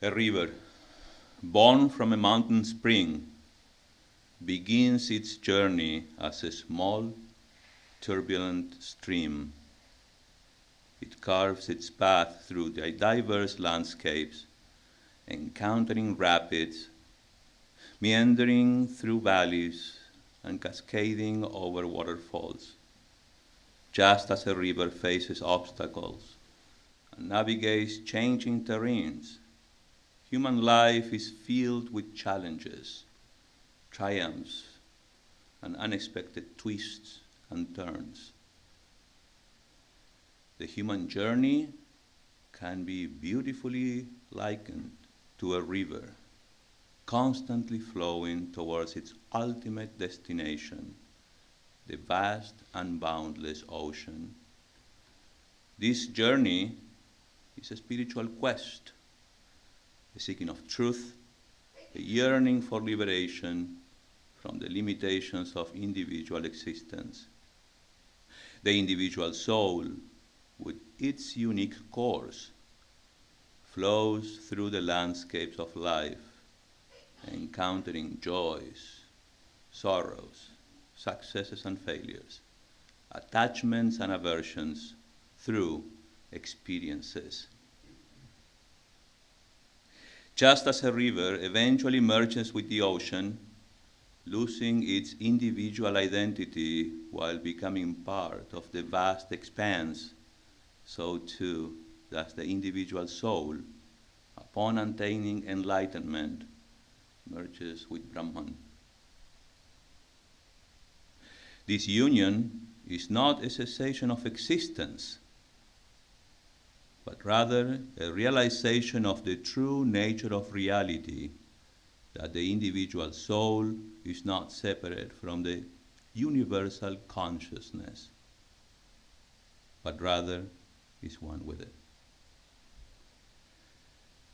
A river, born from a mountain spring, begins its journey as a small, turbulent stream. It carves its path through the diverse landscapes, encountering rapids, meandering through valleys, and cascading over waterfalls. Just as a river faces obstacles and navigates changing terrains, human life is filled with challenges, triumphs, and unexpected twists and turns. The human journey can be beautifully likened to a river, constantly flowing towards its ultimate destination, the vast and boundless ocean. This journey is a spiritual quest, a seeking of truth, a yearning for liberation from the limitations of individual existence. The individual soul, with its unique course, flows through the landscapes of life, encountering joys, sorrows, successes and failures, attachments and aversions through experiences. Just as a river eventually merges with the ocean, losing its individual identity while becoming part of the vast expanse, so too does the individual soul, upon attaining enlightenment, merges with Brahman. This union is not a cessation of existence, but rather a realization of the true nature of reality, that the individual soul is not separate from the universal consciousness, but rather is one with it.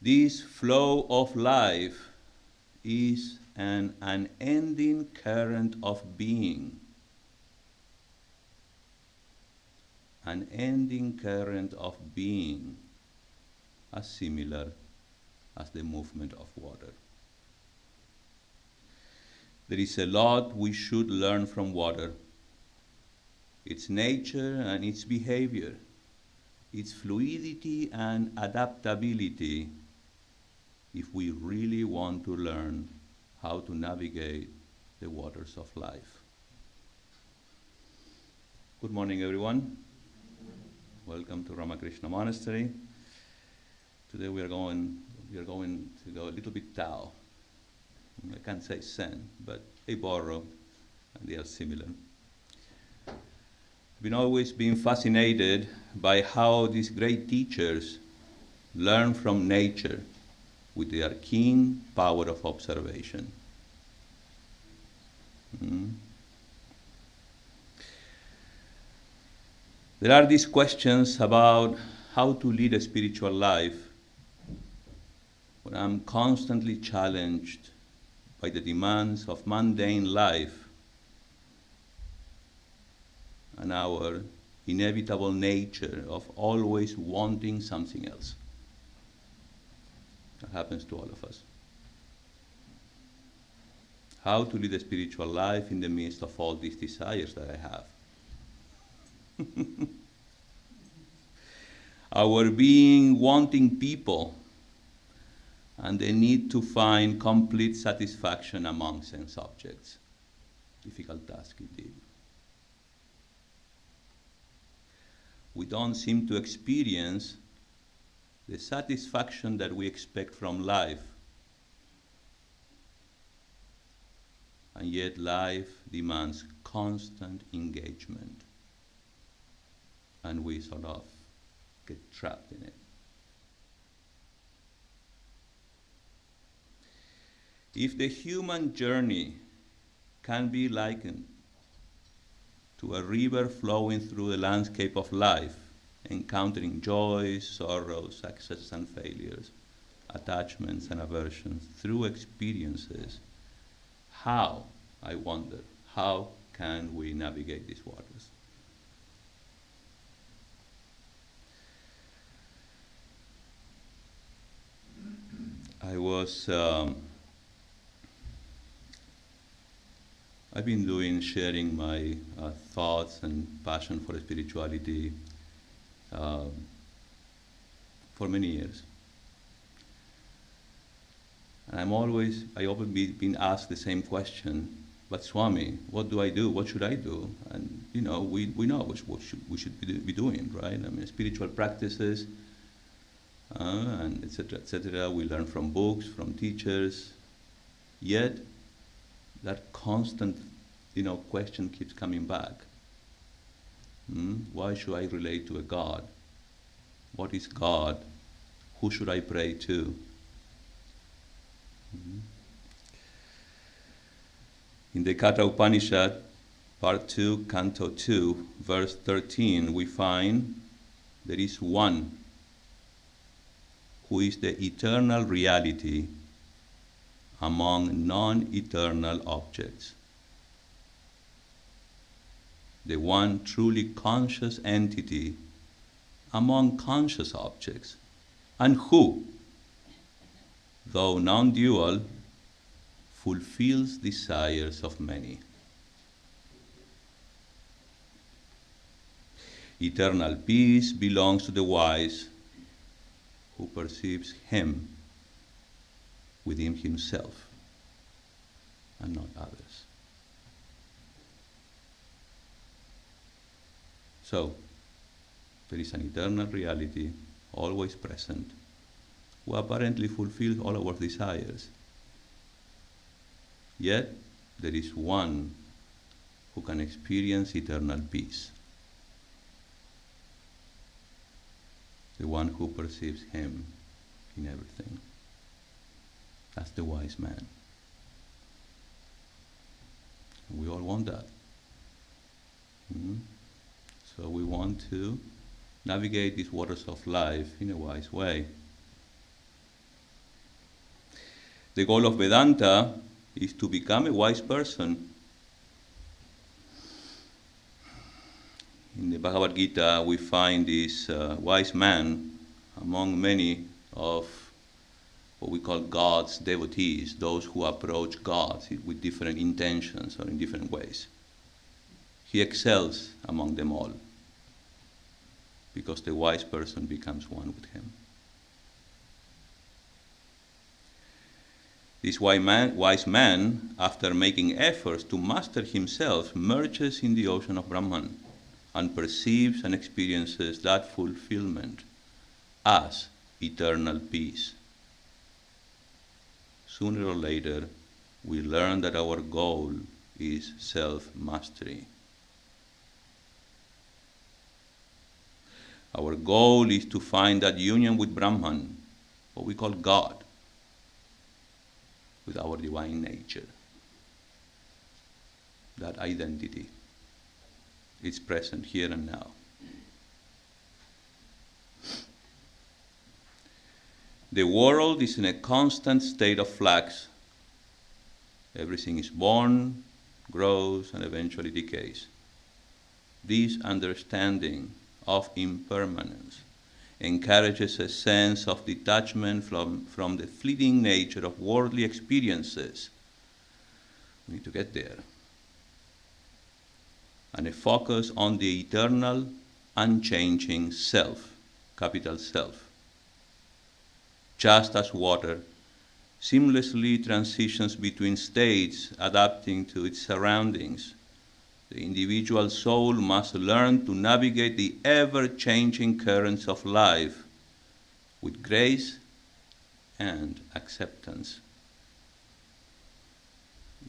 This flow of life is an unending current of being, an ending current of being, as similar as the movement of water. There is a lot we should learn from water, its nature and its behavior, its fluidity and adaptability, if we really want to learn how to navigate the waters of life. Good morning, everyone. Welcome to Ramakrishna Monastery. Today we are going to go a little bit Tao. I can't say Zen, but they borrow, and they are similar. I've always been fascinated by how these great teachers learn from nature with their keen power of observation. There are these questions about how to lead a spiritual life, when I'm constantly challenged by the demands of mundane life and our inevitable nature of always wanting something else. That happens to all of us. How to lead a spiritual life in the midst of all these desires that I have. Our being wanting people and the need to find complete satisfaction among sense objects. Difficult task indeed. We don't seem to experience the satisfaction that we expect from life. And yet life demands constant engagement. And we sort of get trapped in it. If the human journey can be likened to a river flowing through the landscape of life, encountering joys, sorrows, successes and failures, attachments and aversions through experiences, how, I wonder, how can we navigate these waters? I was, I've been sharing my thoughts and passion for spirituality uh, for many years. And I often been asked the same question, but Swami, what do I do? What should I do? And we know we should be doing, right? I mean, spiritual practices, and etc., etc. We learn from books, from teachers. Yet, that constant, question keeps coming back. Why should I relate to a God? What is God? Who should I pray to? In the Katha Upanishad, Part 2, Canto 2, verse 13, we find there is one who is the eternal reality among non-eternal objects. The one truly conscious entity among conscious objects, and who, though non-dual, fulfills desires of many. Eternal peace belongs to the wise who perceives him within himself and not others. So, there is an eternal reality, always present, who apparently fulfills all our desires. Yet, there is one who can experience eternal peace. The one who perceives him in everything. That's the wise man. We all want that. So we want to navigate these waters of life in a wise way. The goal of Vedanta is to become a wise person. In the Bhagavad Gita, we find this wise man among many of what we call God's devotees, those who approach God with different intentions or in different ways. He excels among them all because the wise person becomes one with him. This wise man, after making efforts to master himself, merges in the ocean of Brahman and perceives and experiences that fulfillment as eternal peace. Sooner or later, we learn that our goal is self-mastery. Our goal is to find that union with Brahman, what we call God, with our divine nature. That identity is present here and now. The world is in a constant state of flux. Everything is born, grows, and eventually decays. This understanding of impermanence encourages a sense of detachment from the fleeting nature of worldly experiences. We need to get there. And a focus on the eternal, unchanging self, capital Self. Just as water seamlessly transitions between states, adapting to its surroundings, the individual soul must learn to navigate the ever-changing currents of life with grace and acceptance.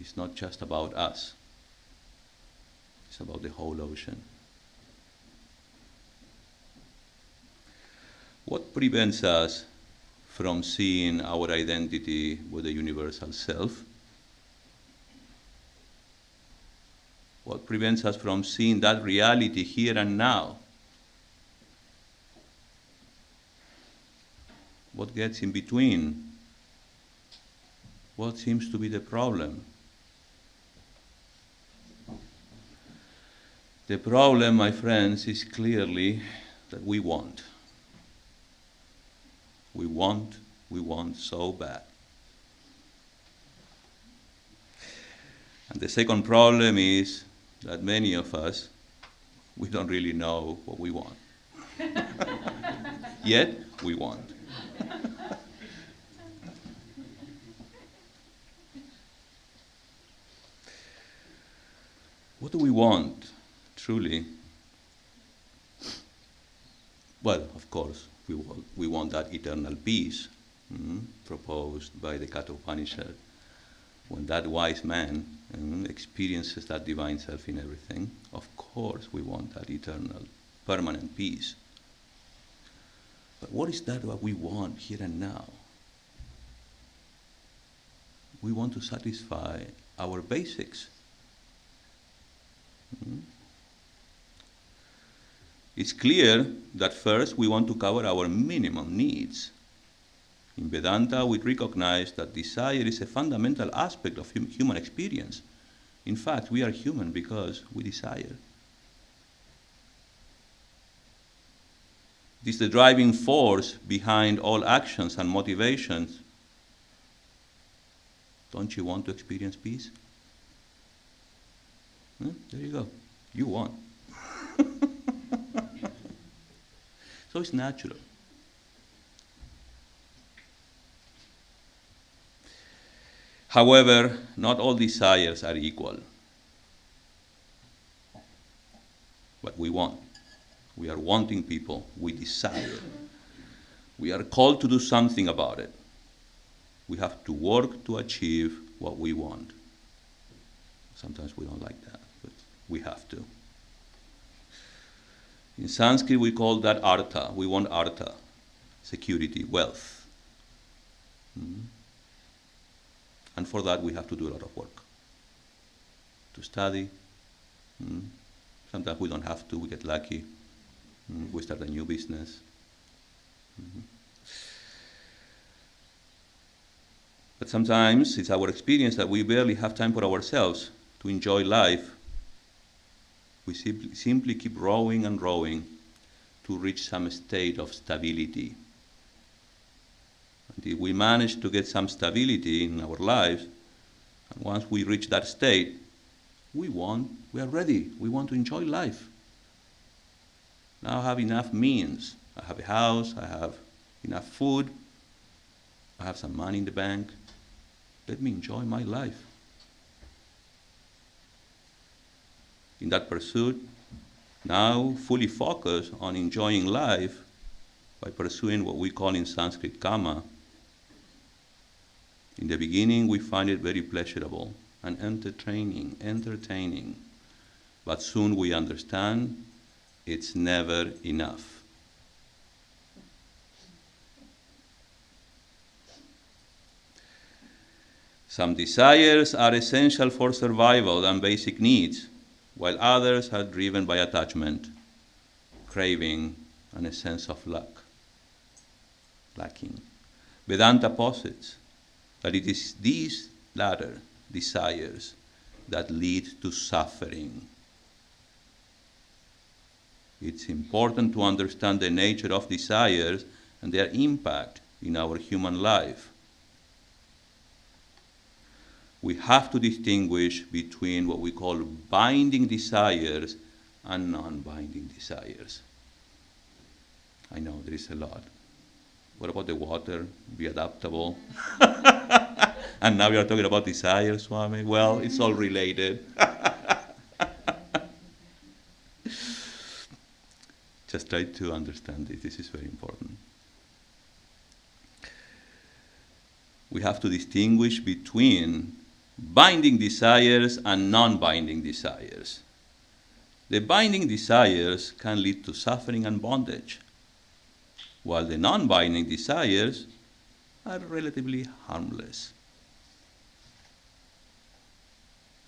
It's not just about us. It's about the whole ocean. What prevents us from seeing our identity with the universal self? What prevents us from seeing that reality here and now? What gets in between? What seems to be the problem? The problem, my friends, is clearly that we want. We want so bad. And the second problem is that many of us, we don't really know what we want. Yet, we want. What do we want, truly? Well, of course, we want that eternal peace proposed by the Katha Upanishad. When that wise man experiences that divine self in everything, of course we want that eternal, permanent peace. But what is that what we want here and now? We want to satisfy our basics. It's clear that first we want to cover our minimum needs. In Vedanta, we recognize that desire is a fundamental aspect of human experience. In fact, we are human because we desire. It is the driving force behind all actions and motivations. Don't you want to experience peace? There you go. You want. So it's natural. However, not all desires are equal. But we want. We are wanting people. We desire. We are called to do something about it. We have to work to achieve what we want. Sometimes we don't like that, but we have to. In Sanskrit, we call that artha. We want artha, security, wealth. And for that, we have to do a lot of work. To study. Sometimes we don't have to. We get lucky. We start a new business. But sometimes it's our experience that we barely have time for ourselves to enjoy life. We simply keep rowing and rowing to reach some state of stability. Until we manage to get some stability in our lives, and once we reach that state, we are ready. We want to enjoy life. Now I have enough means. I have a house, I have enough food, I have some money in the bank. Let me enjoy my life. In that pursuit, now fully focus on enjoying life by pursuing what we call in Sanskrit kama. In the beginning, we find it very pleasurable and entertaining. But soon we understand it's never enough. Some desires are essential for survival and basic needs, while others are driven by attachment, craving, and a sense of lacking. Vedanta posits that it is these latter desires that lead to suffering. It's important to understand the nature of desires and their impact in our human life. We have to distinguish between what we call binding desires and non-binding desires. I know there is a lot. What about the water? Be adaptable. And now we are talking about desires, Swami. Well, it's all related. Just try to understand it. This is very important. We have to distinguish between binding desires and non-binding desires. The binding desires can lead to suffering and bondage, while the non-binding desires are relatively harmless.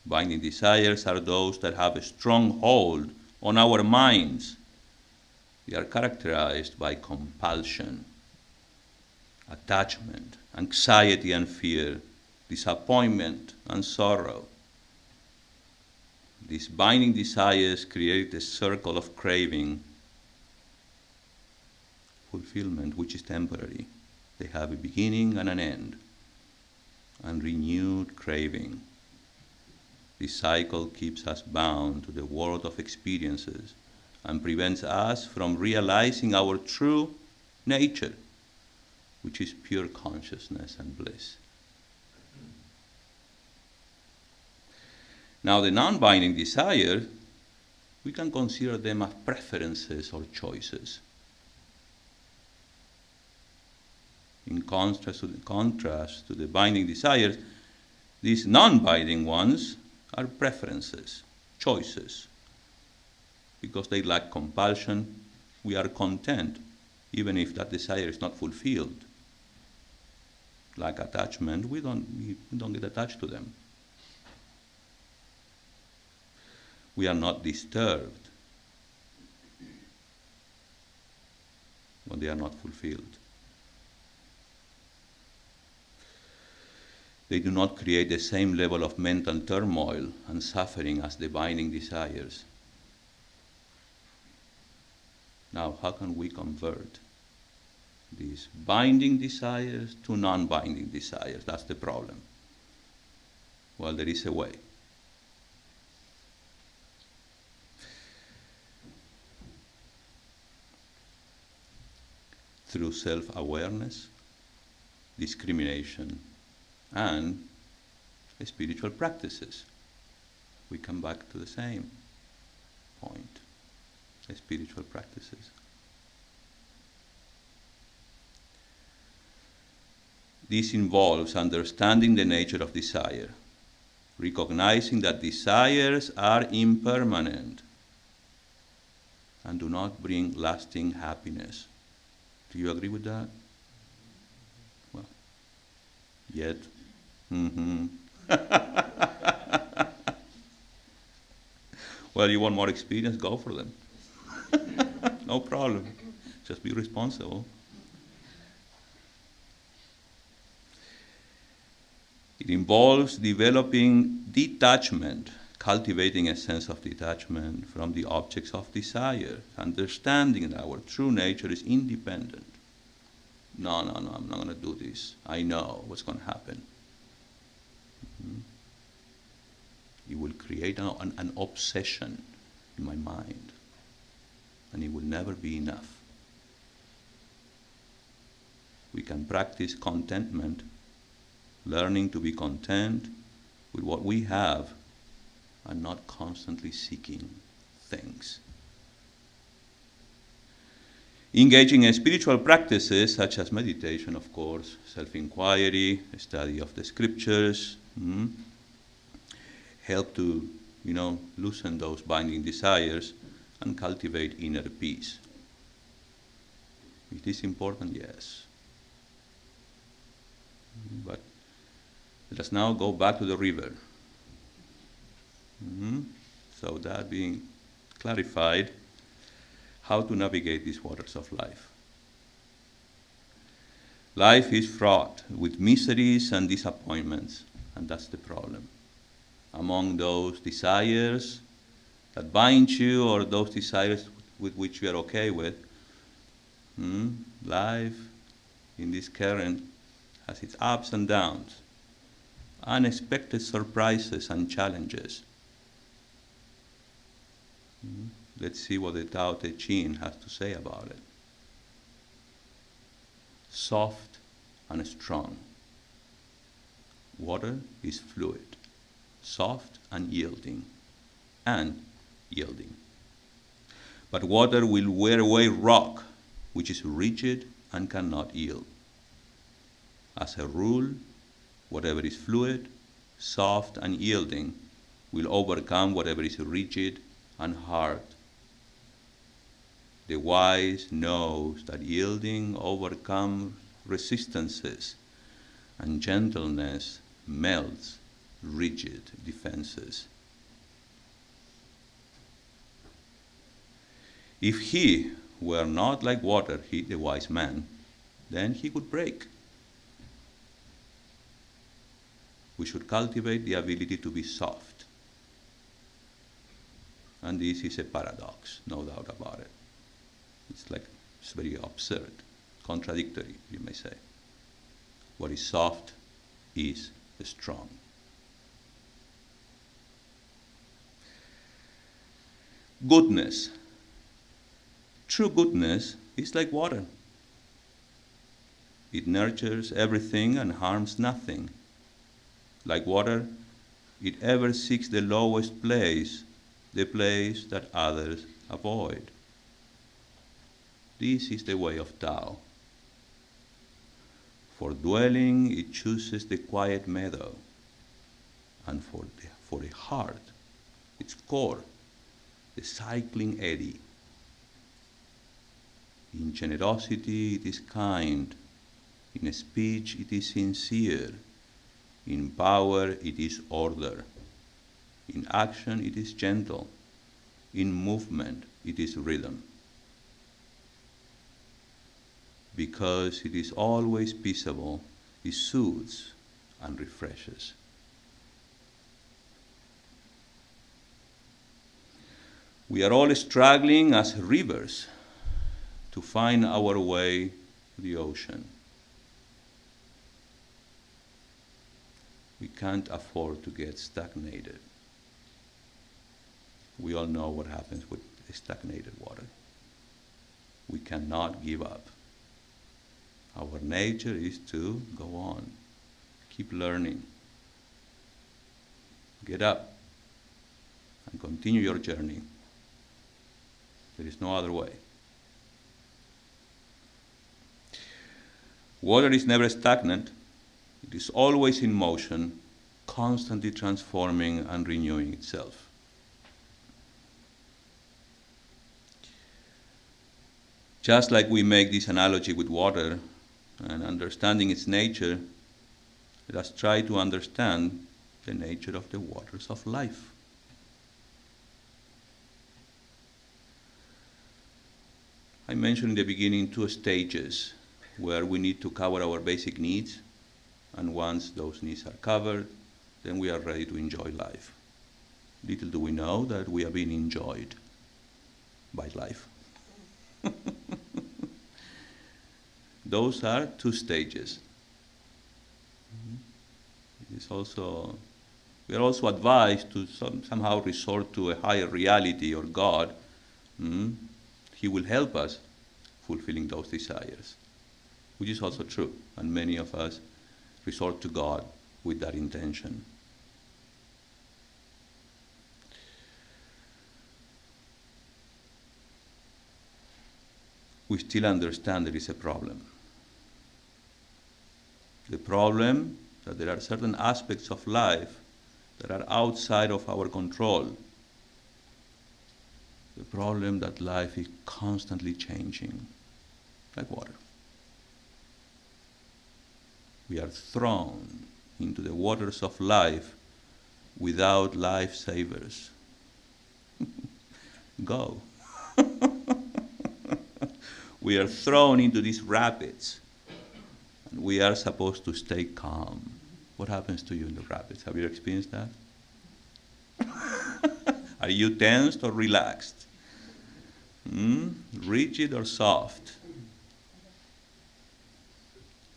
Binding desires are those that have a strong hold on our minds. They are characterized by compulsion, attachment, anxiety and fear, disappointment and sorrow. These binding desires create a circle of craving, fulfillment, which is temporary. They have a beginning and an end, and renewed craving. This cycle keeps us bound to the world of experiences and prevents us from realizing our true nature, which is pure consciousness and bliss. Now, the non-binding desires, we can consider them as preferences or choices. In contrast to the binding desires, these non-binding ones are preferences, choices. Because they lack compulsion, we are content, even if that desire is not fulfilled. Like attachment, we don't get attached to them. We are not disturbed when they are not fulfilled. They do not create the same level of mental turmoil and suffering as the binding desires. Now, how can we convert these binding desires to non-binding desires? That's the problem. Well, there is a way. Through self-awareness, discrimination, and spiritual practices. We come back to the same point, spiritual practices. This involves understanding the nature of desire, recognizing that desires are impermanent and do not bring lasting happiness. Do you agree with that? Well, yet. Well, you want more experience? Go for them. No problem. Just be responsible. It involves developing detachment, cultivating a sense of detachment from the objects of desire, understanding that our true nature is independent. No, I'm not going to do this. I know what's going to happen. It will create an obsession in my mind, and it will never be enough. We can practice contentment, learning to be content with what we have and not constantly seeking things. Engaging in spiritual practices such as meditation, of course, self-inquiry, study of the scriptures, help to, loosen those binding desires and cultivate inner peace. It is important, yes. But let us now go back to the river. So that being clarified, how to navigate these waters of life. Life is fraught with miseries and disappointments, and that's the problem. Among those desires that bind you or those desires with which you are okay with, life in this current has its ups and downs, unexpected surprises and challenges. Let's see what the Tao Te Ching has to say about it. Soft and strong. Water is fluid, soft and yielding. But water will wear away rock, which is rigid and cannot yield. As a rule, whatever is fluid, soft and yielding will overcome whatever is rigid and hard. The wise knows that yielding overcomes resistances, and gentleness melts rigid defenses. If he were not like water, he, the wise man, then he would break. We should cultivate the ability to be soft. And this is a paradox, no doubt about it. It's very absurd, contradictory, you may say. What is soft is strong. Goodness. True goodness is like water. It nurtures everything and harms nothing. Like water, it ever seeks the lowest place, the place that others avoid. This is the way of Tao. For dwelling, it chooses the quiet meadow, and for the heart, its core, the cycling eddy. In generosity, it is kind. In speech, it is sincere. In power, it is order. In action, it is gentle. In movement, it is rhythm. Because it is always peaceable, it soothes and refreshes. We are all struggling as rivers to find our way to the ocean. We can't afford to get stagnated. We all know what happens with stagnated water. We cannot give up. Our nature is to go on, keep learning, get up, and continue your journey. There is no other way. Water is never stagnant. It is always in motion, constantly transforming and renewing itself. Just like we make this analogy with water and understanding its nature, let us try to understand the nature of the waters of life. I mentioned in the beginning 2 stages where we need to cover our basic needs, and once those needs are covered, then we are ready to enjoy life. Little do we know that we are being enjoyed by life. Those are 2 stages. It's also, we are also advised to somehow resort to a higher reality or God. He will help us fulfilling those desires, which is also true, and many of us resort to God with that intention. We still understand there is a problem. The problem that there are certain aspects of life that are outside of our control. The problem that life is constantly changing, like water. We are thrown into the waters of life without lifesavers. Go. We are thrown into these rapids, and we are supposed to stay calm. What happens to you in the rapids? Have you experienced that? Are you tensed or relaxed? Rigid or soft?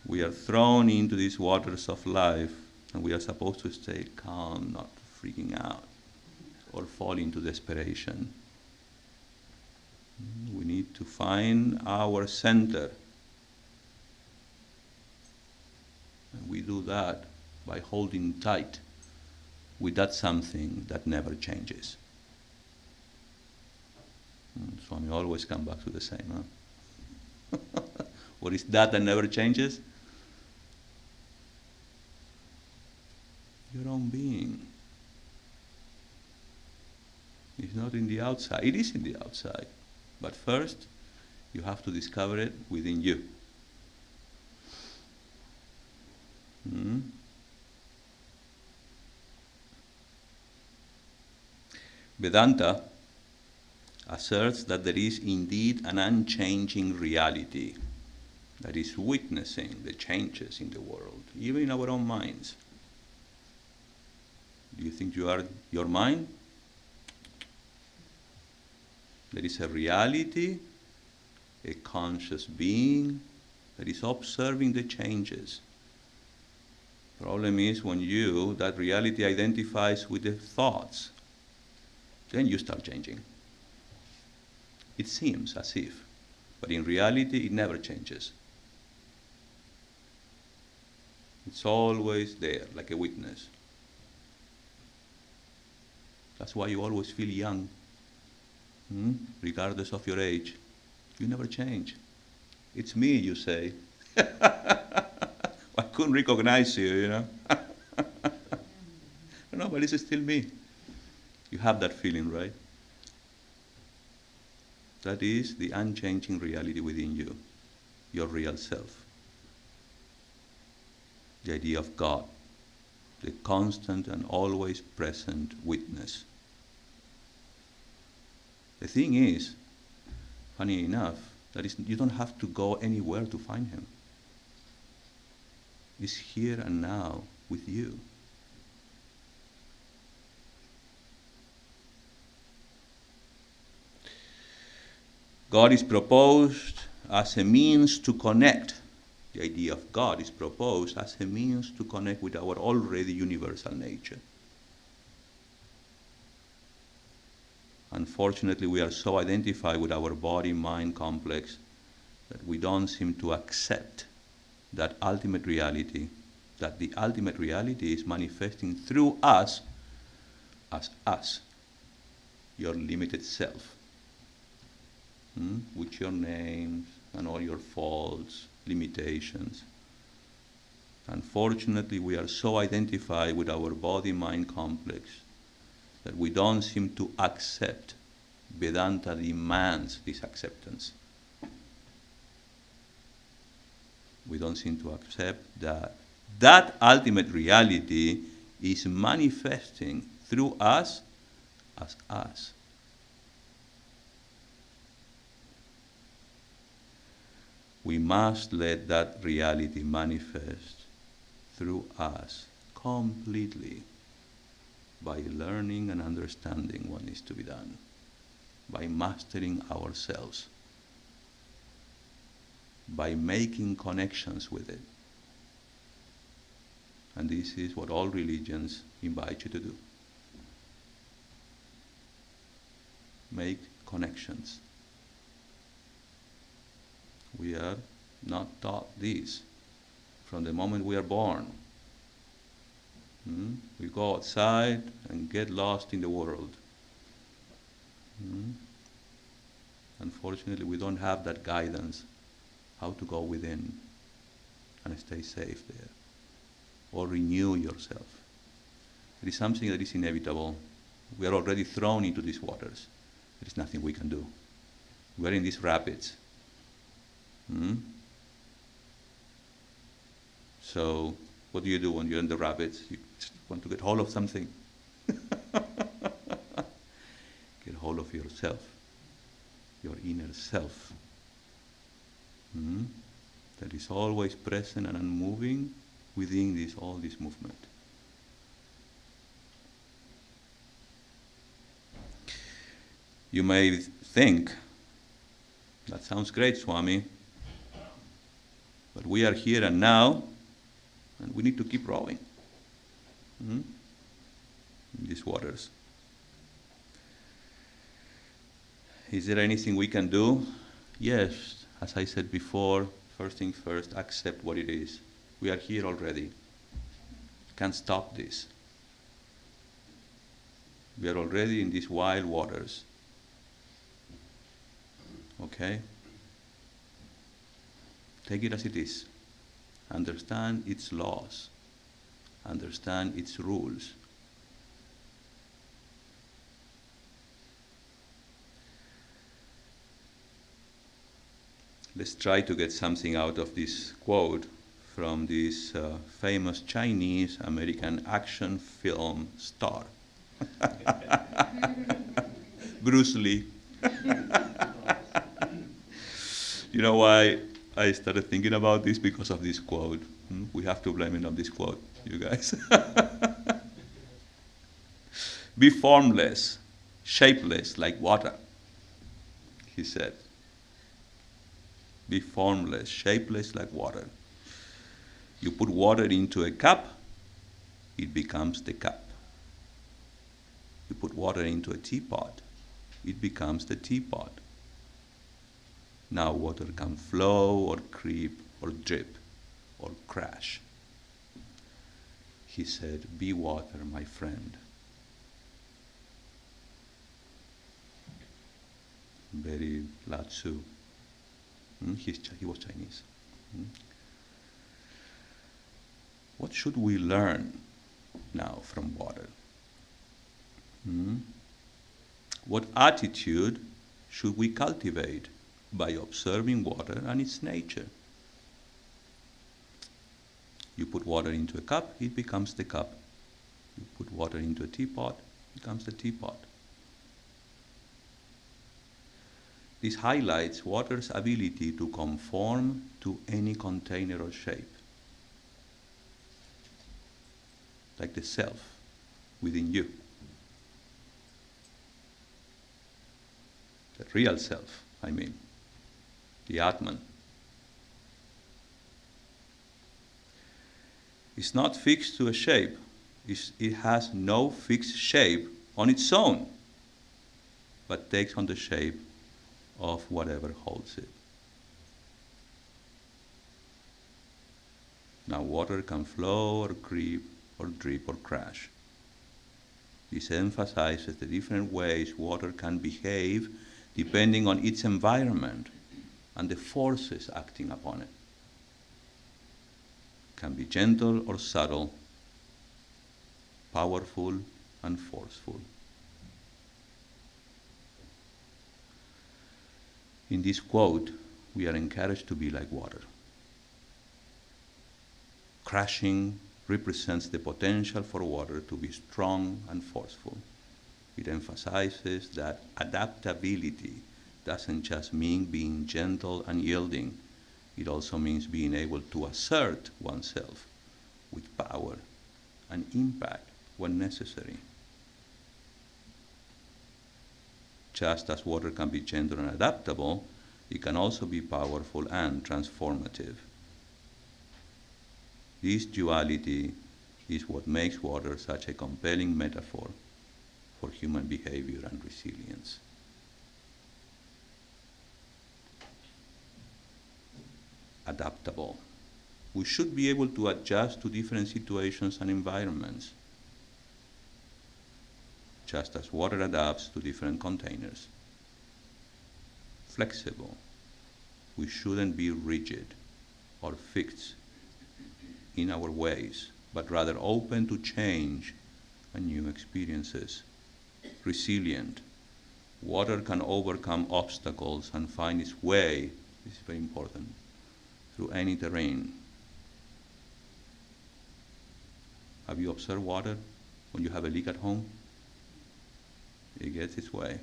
We are thrown into these waters of life, and we are supposed to stay calm, not freaking out or fall into desperation. We need to find our center. And we do that by holding tight with that something that never changes. Swami always comes back to the same, huh? What is that never changes? Your own being. It's not in the outside. It is in the outside. But first, you have to discover it within you. Vedanta asserts that there is indeed an unchanging reality that is witnessing the changes in the world, even in our own minds. Do you think you are your mind? There is a reality, a conscious being that is observing the changes. Problem is when that reality identifies with the thoughts, then you start changing. It seems as if, but in reality it never changes. It's always there, like a witness. That's why you always feel young, regardless of your age. You never change. It's me, you say. I couldn't recognize you, you know. No, but it's still me. You have that feeling, right? That is the unchanging reality within you, your real self. The idea of God, the constant and always present witness. The thing is, funny enough, that is, you don't have to go anywhere to find him. He's here and now with you. God is proposed as a means to connect. The idea of God is proposed as a means to connect with our already universal nature. Unfortunately, we are so identified with our body-mind complex that we don't seem to accept that ultimate reality, that the ultimate reality is manifesting through us as us, your limited self, with your names and all your faults, limitations. Unfortunately, we are so identified with our body-mind complex that we don't seem to accept. Vedanta demands this acceptance. We don't seem to accept that that ultimate reality is manifesting through us as us. We must let that reality manifest through us completely by learning and understanding what needs to be done, by mastering ourselves, by making connections with it. And this is what all religions invite you to do. Make connections. We are not taught this from the moment we are born. We go outside and get lost in the world. Unfortunately, we don't have that guidance how to go within and stay safe there, or renew yourself. It is something that is inevitable. We are already thrown into these waters. There is nothing we can do. We are in these rapids. So, what do you do when you're in the rapids? You just want to get hold of something. Get hold of yourself, your inner self. That is always present and unmoving within all this movement. You may think, that sounds great, Swami, but we are here and now, and we need to keep rowing in these waters. Is there anything we can do? Yes, as I said before, first things first, accept what it is. We are here already. Can't stop this. We are already in these wild waters. Okay? Take it as it is. Understand its laws. Understand its rules. Let's try to get something out of this quote from this famous Chinese American action film star. Bruce Lee. You know why I started thinking about this? Because of this quote. We have to blame it on this quote, you guys. Be formless, shapeless like water, he said. Be formless, shapeless like water. You put water into a cup, it becomes the cup. You put water into a teapot, it becomes the teapot. Now water can flow or creep or drip or crash. He said, "Be water, my friend." Very Lao Tzu. He was Chinese. What should we learn now from water? What attitude should we cultivate by observing water and its nature? You put water into a cup, it becomes the cup. You put water into a teapot, it becomes the teapot. This highlights water's ability to conform to any container or shape, like the self within you. The real self, I mean, the Atman. It's not fixed to a shape. It has no fixed shape on its own, but takes on the shape of whatever holds it. Now water can flow or creep or drip or crash. This emphasizes the different ways water can behave depending on its environment and the forces acting upon it. It can be gentle or subtle, powerful and forceful. In this quote, we are encouraged to be like water. Crashing represents the potential for water to be strong and forceful. It emphasizes that adaptability doesn't just mean being gentle and yielding. It also means being able to assert oneself with power and impact when necessary. Just as water can be gentle and adaptable, it can also be powerful and transformative. This duality is what makes water such a compelling metaphor for human behavior and resilience. Adaptable. We should be able to adjust to different situations and environments, just as water adapts to different containers. Flexible. We shouldn't be rigid or fixed in our ways, but rather open to change and new experiences. Resilient. Water can overcome obstacles and find its way, this is very important, through any terrain. Have you observed water when you have a leak at home? It gets its way.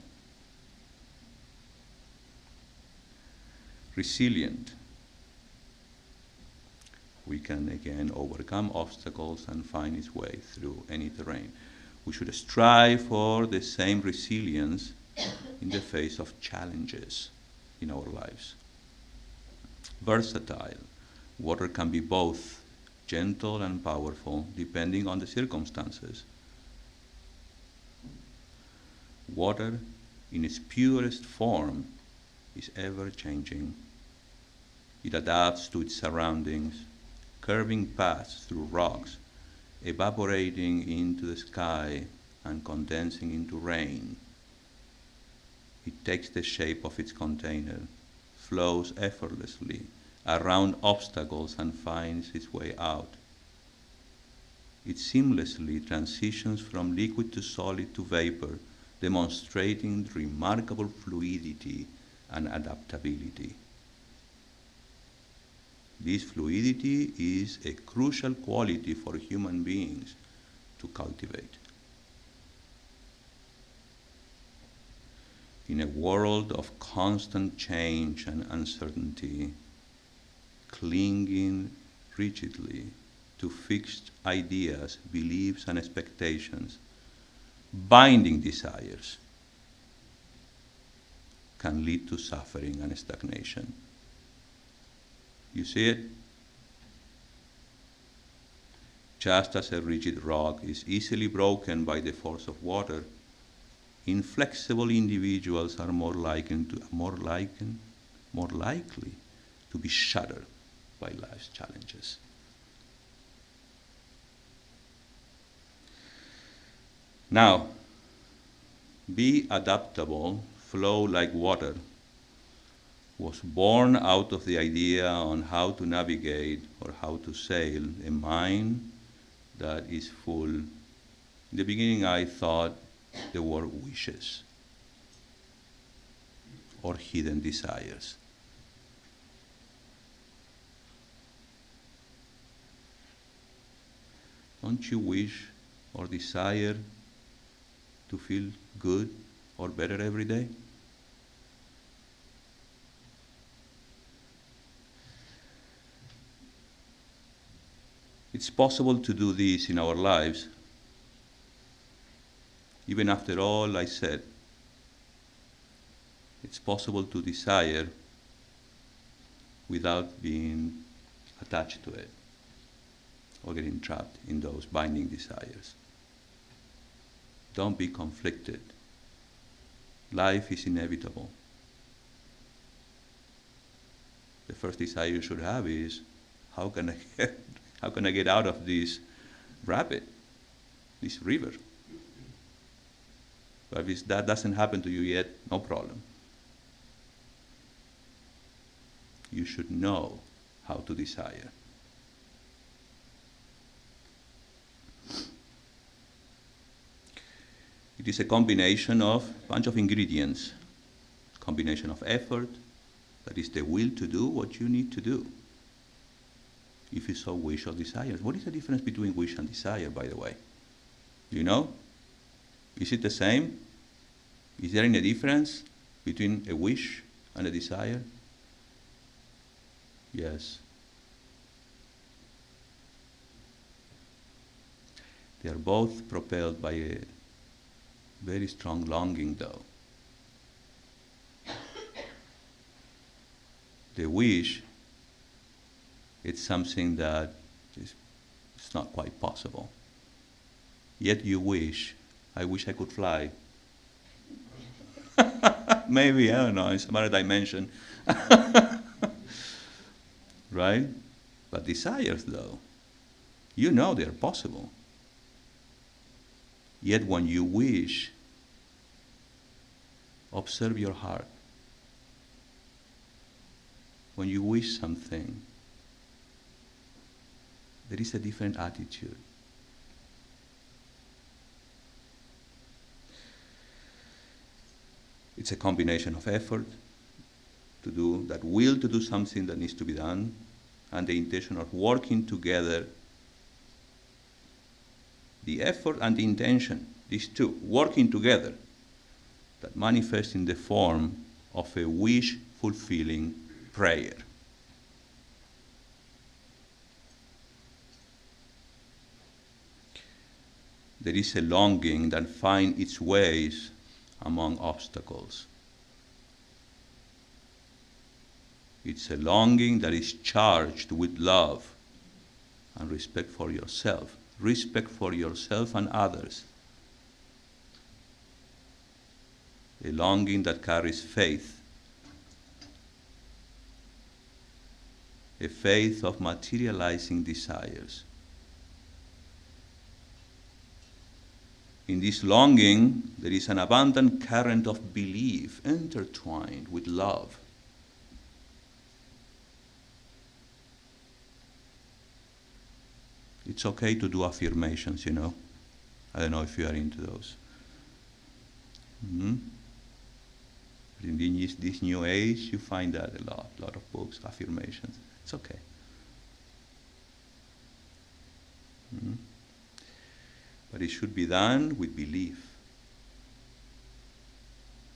Resilient. We can again overcome obstacles and find its way through any terrain. We should strive for the same resilience in the face of challenges in our lives. Versatile. Water can be both gentle and powerful depending on the circumstances. Water, in its purest form, is ever-changing. It adapts to its surroundings, curving paths through rocks, evaporating into the sky and condensing into rain. It takes the shape of its container, flows effortlessly around obstacles and finds its way out. It seamlessly transitions from liquid to solid to vapor, demonstrating remarkable fluidity and adaptability. This fluidity is a crucial quality for human beings to cultivate. In a world of constant change and uncertainty, clinging rigidly to fixed ideas, beliefs, and expectations, binding desires, can lead to suffering and stagnation. You see it? Just as a rigid rock is easily broken by the force of water, inflexible individuals are more likened more likely to be shattered by life's challenges. Now, be adaptable, flow like water, was born out of the idea on how to navigate or how to sail a mind that is full. In the beginning, I thought they were wishes or hidden desires. Don't you wish or desire to feel good or better every day? It's possible to do this in our lives, even after all I said. It's possible to desire without being attached to it or getting trapped in those binding desires. Don't be conflicted. Life is inevitable. The first desire you should have is, how can I get out of this rapid, this river? But if that doesn't happen to you yet, no problem. You should know how to desire. It is a combination of a bunch of ingredients. Combination of effort, that is the will to do what you need to do. If you so wish or desire. What is the difference between wish and desire, by the way? Do you know? Is it the same? Is there any difference between a wish and a desire? Yes. They are both propelled by a very strong longing, though. The wish, it's something that it's not quite possible. Yet you wish, I wish I could fly. Maybe, I don't know, in some other dimension. Right? But desires, though, you know they're possible. Yet when you wish, observe your heart. When you wish something, there is a different attitude. It's a combination of effort to do, that will to do something that needs to be done, and the intention of working together. The effort and the intention, these two, working together, that manifest in the form of a wish-fulfilling prayer. There is a longing that finds its ways among obstacles. It's a longing that is charged with love and respect for yourself. Respect for yourself and others. A longing that carries faith. A faith of materializing desires. In this longing, there is an abundant current of belief intertwined with love. It's okay to do affirmations, you know. I don't know if you are into those. Mm-hmm. In this new age, you find that a lot of books, affirmations. It's okay. Mm-hmm. But it should be done with belief.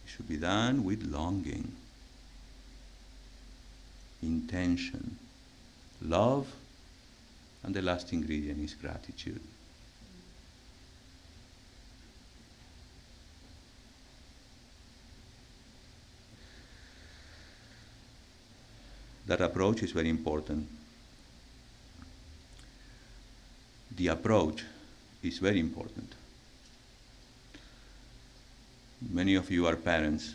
It should be done with longing, intention, love, and the last ingredient is gratitude. That approach is very important. The approach is very important. Many of you are parents.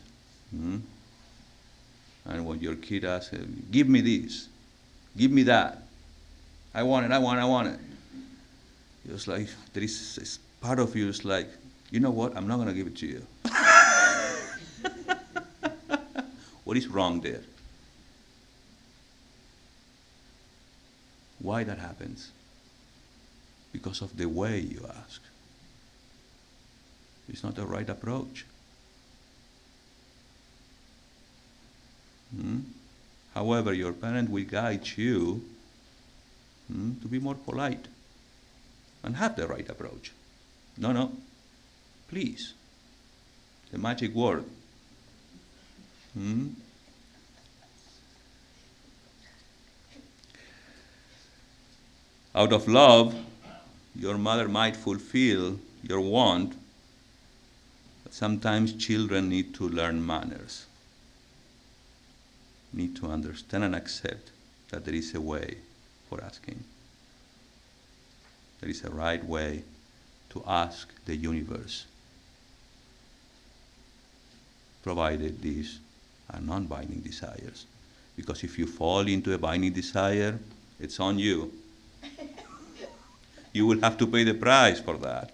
And when your kid asks, give me this, give me that, I want it, I want it, I want it. It's like, there is this part of you is like, you know what, I'm not going to give it to you. What is wrong there? Why that happens? Because of the way you ask. It's not the right approach. However, your parent will guide you to be more polite and have the right approach. No, please. The magic word. Out of love, your mother might fulfill your want, but sometimes children need to learn manners, need to understand and accept that there is a way for asking. There is a right way to ask the universe, provided these are non-binding desires. Because if you fall into a binding desire, it's on you. You will have to pay the price for that.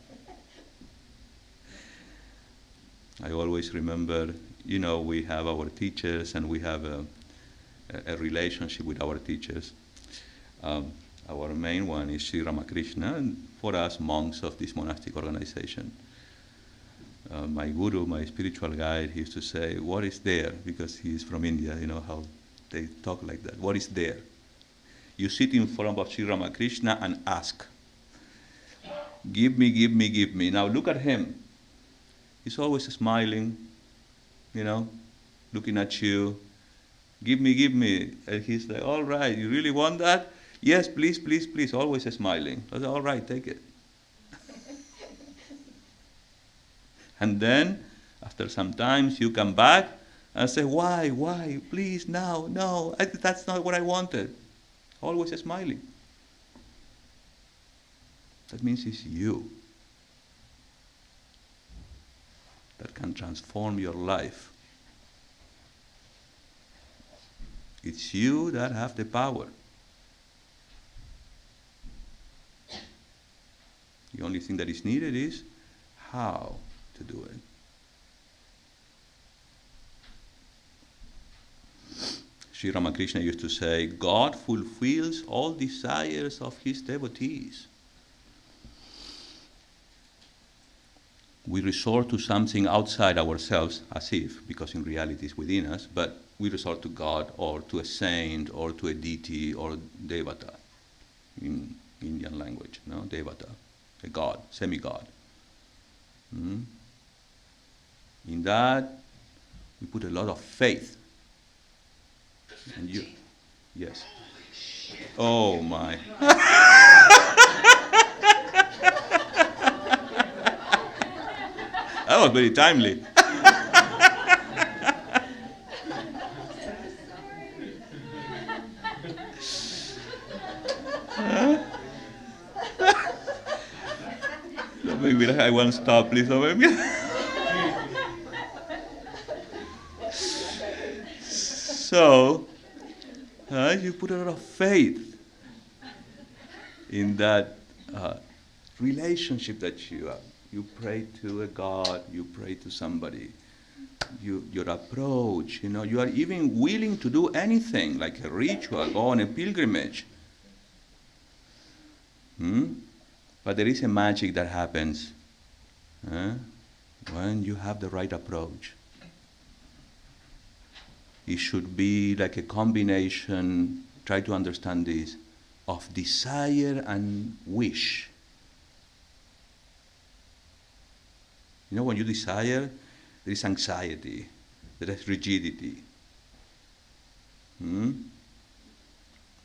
I always remember, we have our teachers and we have a relationship with our teachers. Our main one is Sri Ramakrishna, and for us monks of this monastic organization. My guru, my spiritual guide, he used to say, what is there? Because he's from India, you know how they talk like that. What is there? You sit in front of Sri Ramakrishna and ask. Give me, give me, give me. Now look at him. He's always smiling, looking at you. Give me, give me. And he's like, all right, you really want that? Yes, please, please, please. Always smiling. I said, all right, take it. And then, after some time, you come back and say, why, please, no, that's not what I wanted. Always smiling. That means it's you that can transform your life. It's you that have the power. The only thing that is needed is how to do it. Sri Ramakrishna used to say, God fulfills all desires of his devotees. We resort to something outside ourselves, as if, because in reality it's within us, but we resort to God or to a saint or to a deity or devata in Indian language, devata, a god, semi-god. In that, we put a lot of faith. And you, yes. Oh my. That was very timely. Maybe I won't stop, please. So, you put a lot of faith in that relationship that you have. You pray to a God, you pray to somebody. Your approach, you are even willing to do anything, like a ritual, go on a pilgrimage. But there is a magic that happens when you have the right approach. It should be like a combination, try to understand this, of desire and wish. When you desire, there is anxiety, there is rigidity. You're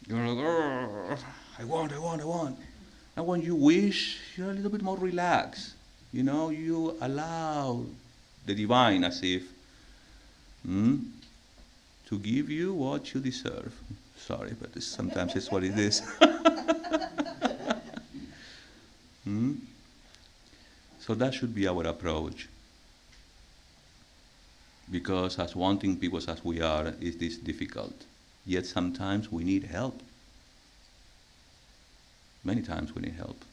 like, oh, I want. And when you wish, you're a little bit more relaxed. You allow the divine, as if, to give you what you deserve. Sorry, but sometimes it's what it is. So that should be our approach. because as wanting people as we are, it is difficult. Yet sometimes we need help. Many times we need help.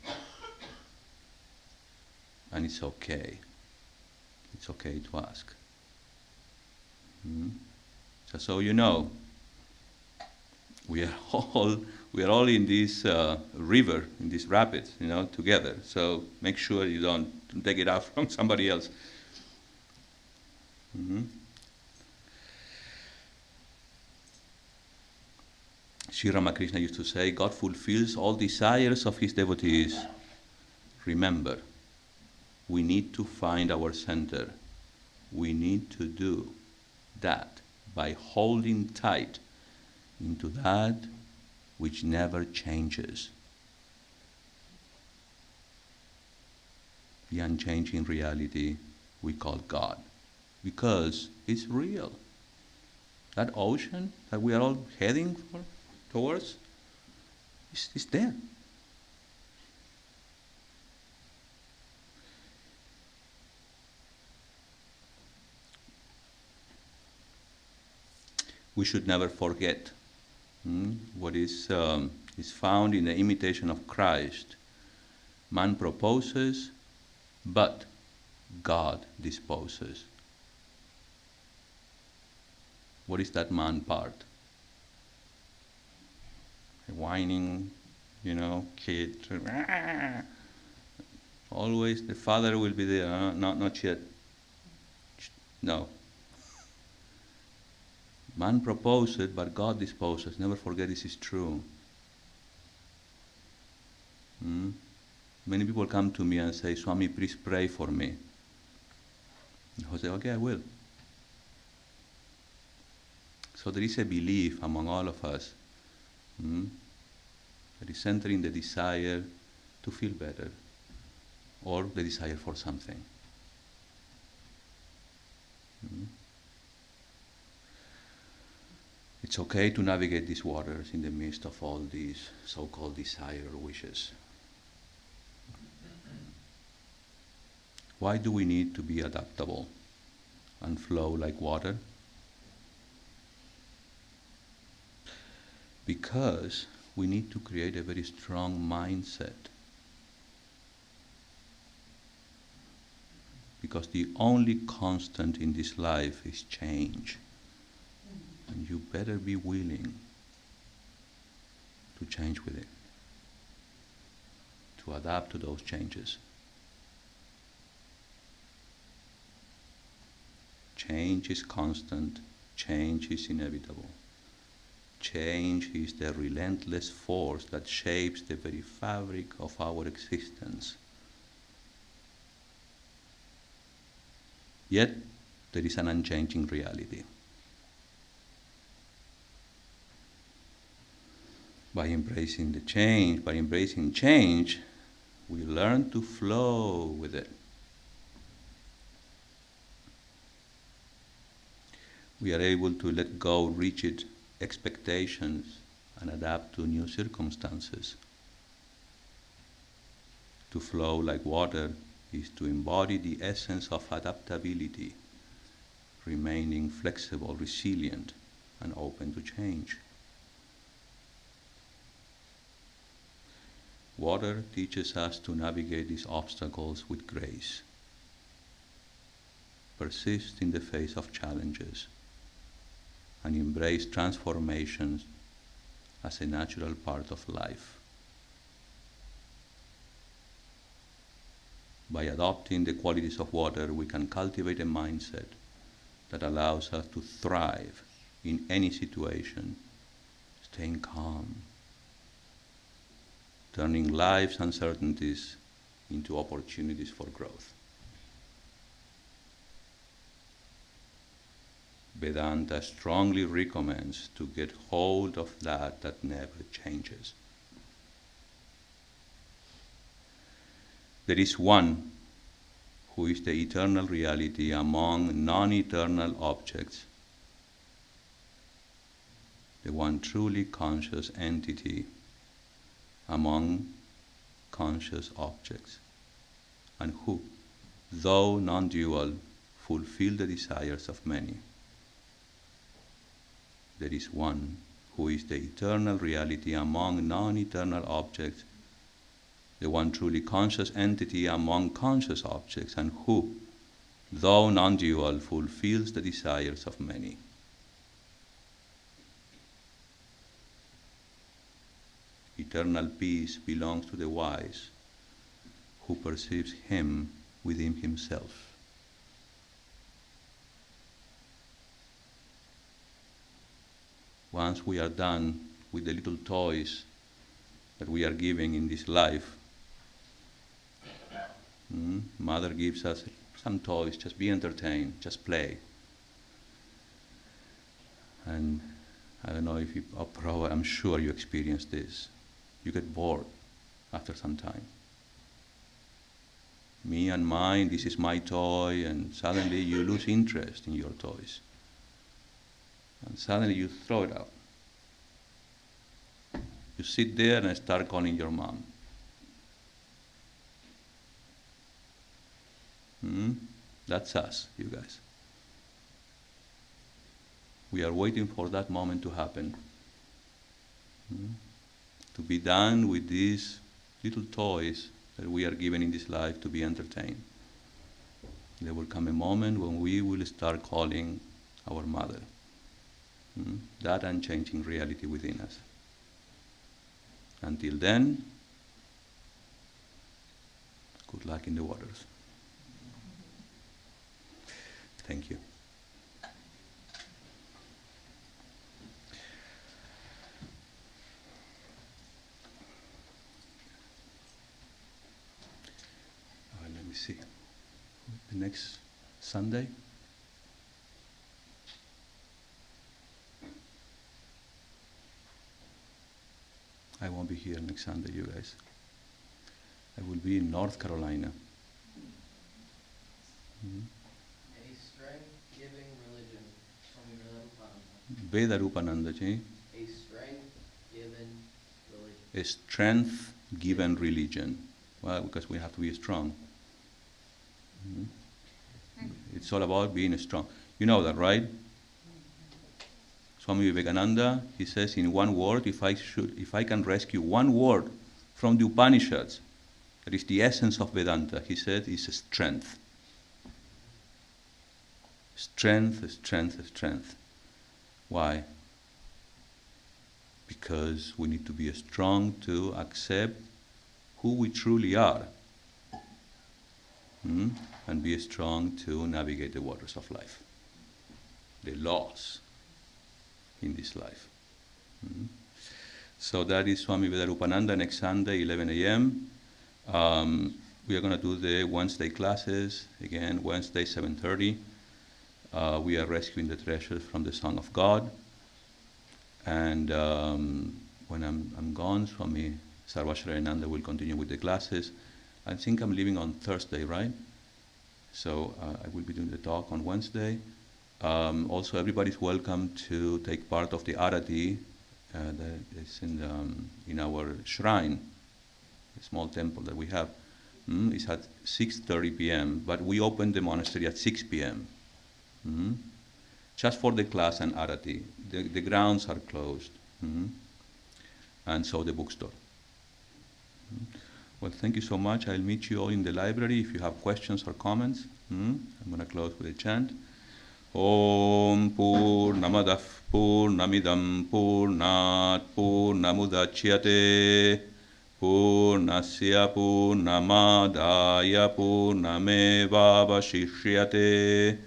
And it's okay. It's okay to ask. So you know, we are all in this river, in this rapids, together. So make sure you don't take it out from somebody else. Sri Ramakrishna used to say, God fulfills all desires of his devotees. Remember, we need to find our center. We need to do that by holding tight into that which never changes. The unchanging reality we call God, because it's real. That ocean that we are all heading towards is there. We should never forget what is found in the imitation of Christ. Man proposes, but God disposes. What is that man part? A whining, kid. Always the father will be there. Not yet. No. Man proposes, but God disposes. Never forget this is true. Many people come to me and say, Swami, please pray for me. And I say, okay, I will. So there is a belief among all of us that is centering the desire to feel better or the desire for something. It's okay to navigate these waters in the midst of all these so-called desire or wishes. Why do we need to be adaptable and flow like water? Because we need to create a very strong mindset. Because the only constant in this life is change. And you better be willing to change with it, to adapt to those changes. Change is constant, change is inevitable. Change is the relentless force that shapes the very fabric of our existence. Yet, there is an unchanging reality. By embracing change, we learn to flow with it. We are able to let go rigid expectations and adapt to new circumstances. To flow like water is to embody the essence of adaptability, remaining flexible, resilient, and open to change. Water teaches us to navigate these obstacles with grace, persist in the face of challenges, and embrace transformations as a natural part of life. By adopting the qualities of water, we can cultivate a mindset that allows us to thrive in any situation, staying calm, turning life's uncertainties into opportunities for growth. Vedanta strongly recommends to get hold of that never changes. There is one who is the eternal reality among non-eternal objects, the one truly conscious entity among conscious objects, and who, though non-dual, fulfill the desires of many. There is one who is the eternal reality among non-eternal objects, the one truly conscious entity among conscious objects, and who, though non-dual, fulfills the desires of many. Eternal peace belongs to the wise, who perceives him within himself. Once we are done with the little toys that we are giving in this life, Mother gives us some toys, just be entertained, just play. And I don't know if you, probably, I'm sure you experience this. You get bored after some time. Me and mine, this is my toy, and suddenly you lose interest in your toys. And suddenly you throw it out. You sit there and start calling your mom. That's us, you guys. We are waiting for that moment to happen. To be done with these little toys that we are given in this life to be entertained. There will come a moment when we will start calling our mother. That unchanging reality within us. Until then, good luck in the waters. Thank you. Let me see. The next Sunday? I won't be here next Sunday, you guys. I will be in North Carolina. A strength-giving religion. Swami Vedarupananda ji. A strength-given religion. A strength-given religion. Well, because we have to be strong. It's all about being strong. You know that, right? Swami Vivekananda, he says in one word, if I can rescue one word from the Upanishads, that is the essence of Vedanta, he said, is strength. Strength, strength, strength. Why? Because we need to be strong to accept who we truly are, and be strong to navigate the waters of life, the laws in this life. So that is Swami Vedarupananda next Sunday, 11 a.m. We are going to do the Wednesday classes, again, Wednesday, 7:30. We are rescuing the treasures from the Song of God. And when I'm gone, Swami Sarvashrayana will continue with the classes. I think I'm leaving on Thursday, right? So I will be doing the talk on Wednesday. Also, everybody's welcome to take part of the Arati that is in our shrine, a small temple that we have. It's at 6:30 p.m., but we open the monastery at 6 p.m. Just for the class and Arati. The grounds are closed. And so the bookstore. Well, thank you so much. I'll meet you all in the library if you have questions or comments. I'm going to close with a chant. Om Purnamadah Purnamidam Purnat Purnamudachyate Purnasya Purnamadaya Purnamevavashishyate.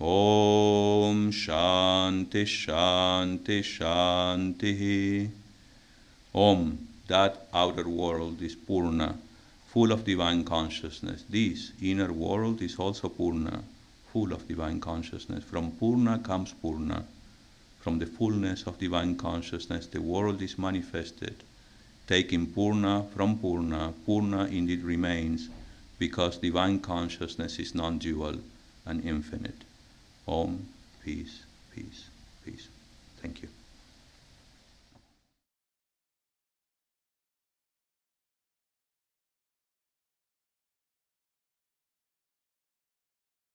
Om Shanti Shanti Shanti. Om, that outer world is Purna, full of divine consciousness. This inner world is also Purna, full of divine consciousness. From Purna comes Purna. From the fullness of divine consciousness, the world is manifested. Taking Purna from Purna, Purna indeed remains, because divine consciousness is non-dual and infinite. Om, peace, peace, peace. Thank you.